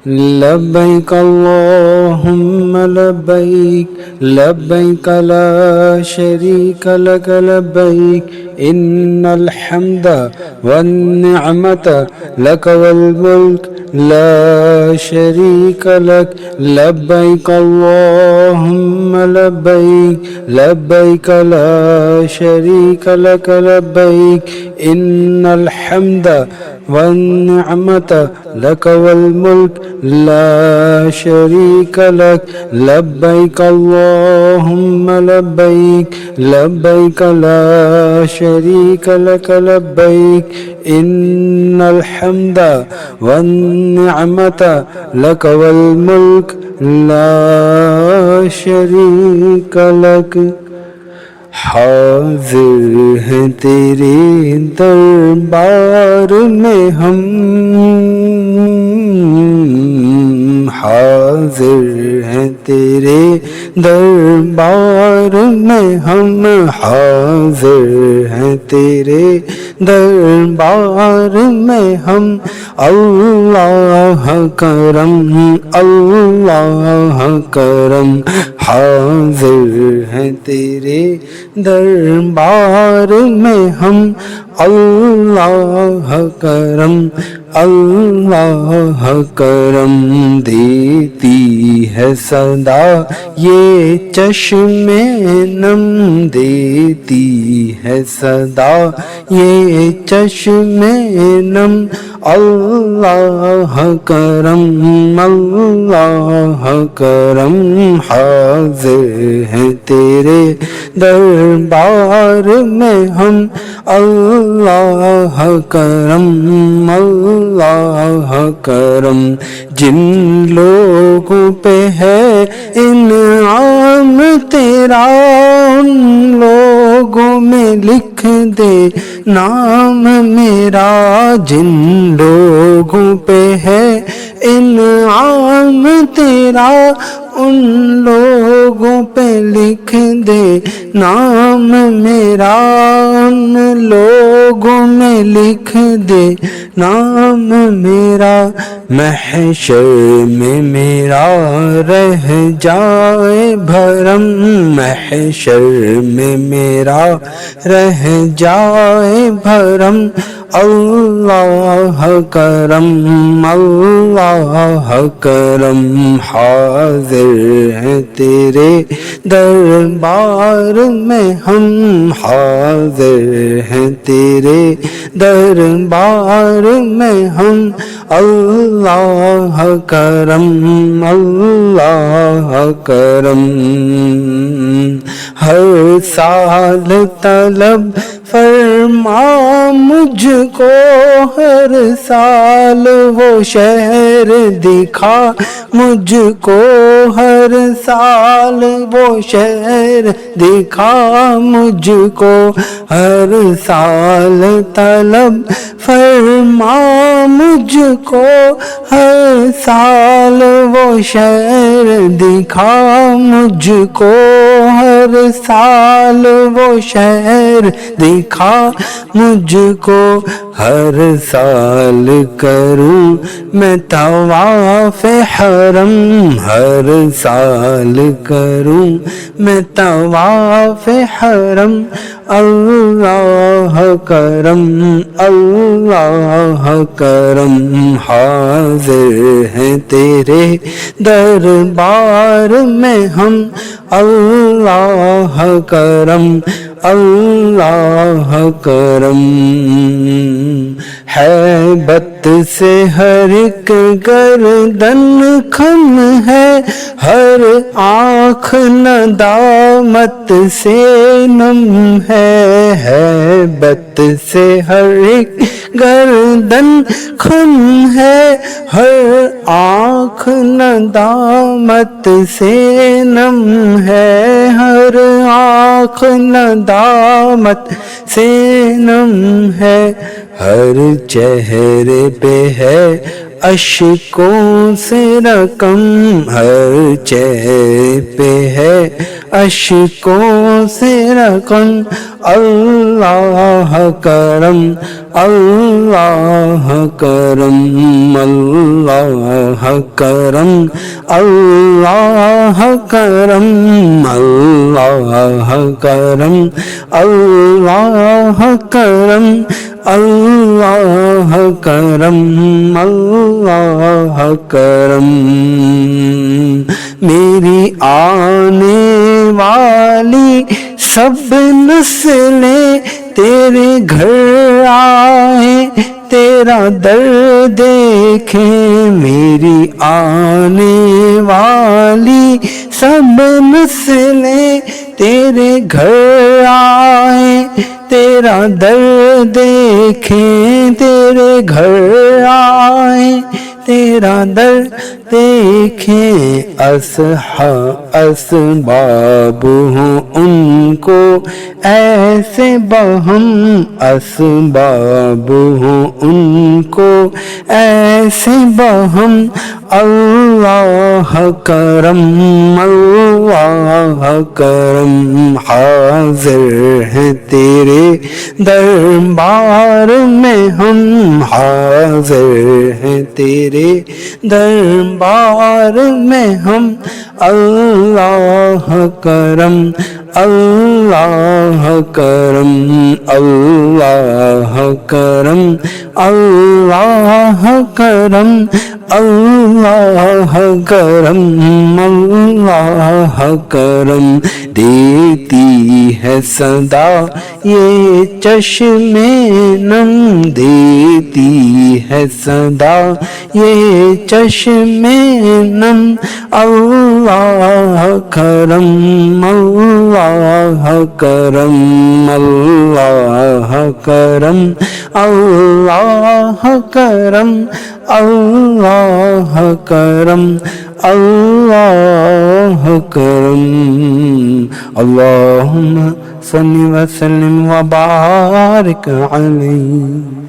لبيك اللهم لبيك لبيك لا شريك لك لبيك إن الحمد والنعمة لك والملك لا شريك لك لبيك اللهم لبيك لبيك لا شريك لك لبيك إن الحمد والنعمة لك والملك لا شريك لك لبيك اللهم لبيك لبيك لا شريك لك لبيك إن الحمد والنعمة لك والملك لا شريك لك. حاضر ہیں تیرے دربار میں ہم، حاضر ہیں تیرے دربار میں ہم، حاضر ہیں تیرے دربار میں ہم. اللہ کرم اللہ کرم، حاضر ہیں تیرے دربار میں ہم. اللہ کرم اللہ کرم، دیتی ہے صدا یہ چشم نم، دیتی ہے صدا یہ چشم نم. اللہ کرم اللہ کرم، حاضر ہیں تیرے دربار میں ہم. اللہ کرم اللہ کرم، جن لوگوں پہ ہے انعام تیرا ان لوگوں میں لکھ دے نام میرا. جن لوگوں پہ ہے انعام تیرا ان لوگوں پہ لکھ دے نام میرا، ان لوگوں میں لکھ دے نام میرا. محشر میں میرا رہ جائے بھرم، محشر میں میرا رہ جائے بھرم. اللہ کرم اللہ کرم، حاضر ہیں تیرے دربار میں ہم، حاضر ہیں تیرے دربار میں ہم. اللہ کرم اللہ کرم، ہر سال طلب فرما مجھ کو، ہر سال وہ شہر دکھا مجھ کو، ہر سال وہ شہر دکھا مجھ کو. ہر سال طلب فرما مجھ کو، ہر سال وہ شہر دکھا مجھ کو، ہر سال وہ شہر دکھا مجھ کو. ہر سال کروں میں طواف حرم، ہر سال کروں میں طواف حرم. اللہ کرم اللہ کرم، حاضر ہیں تیرے دربار میں ہم. اللہ کرم اللہ کرم، ہیبت سے ہر ایک گردن خم ہے، ہر آنکھ ندامت سے نم ہے. ہیبت سے ہر ایک گردن خم ہے، ہر آنکھ ندامت سے نم ہے، ہر آنکھ ندامت سے نم ہے. ہر چہرے پہ ہے اشکوں سے رقم ہر چہرے پہ ہے، اشکوں سے رقم، اللہ کرم، اللہ کرم، اللہ کرم، اللہ کرم، اللہ کرم، اللہ کرم، اللہ کرم، اللہ کرم۔ میری آنے والی سب نسلیں تیرے گھر آئیں، تیرا در دیکھیں، میری آنے والی سب نسلیں تیرے گھر آئیں، تیرا در دیکھیں، تیرے گھر آئیں، تیرا در دیکھیں۔ اسباب ہوں ان کو ایسے بہم، اسباب ہوں ان کو ایسے بہم، اللہ کرم، اللہ کرم، حاضر ہیں تیرے دربار میں ہم، حاضر ہیں تیرے دربار میں ہم، اللہ کرم، اللہ کرم، اللہ کرم، اللہ کرم، اللہ کرم، اللہ کرم۔ دیتی ہے صدا یہ چشم نم، دیتی ہے صدا یہ چشم نم، اللہ کرم، اللہ کرم، اللہ کرم، اللہ کرم، اللہ کرم، اللہ کرم۔ اللہم صلی وسلم وبارک علیہ۔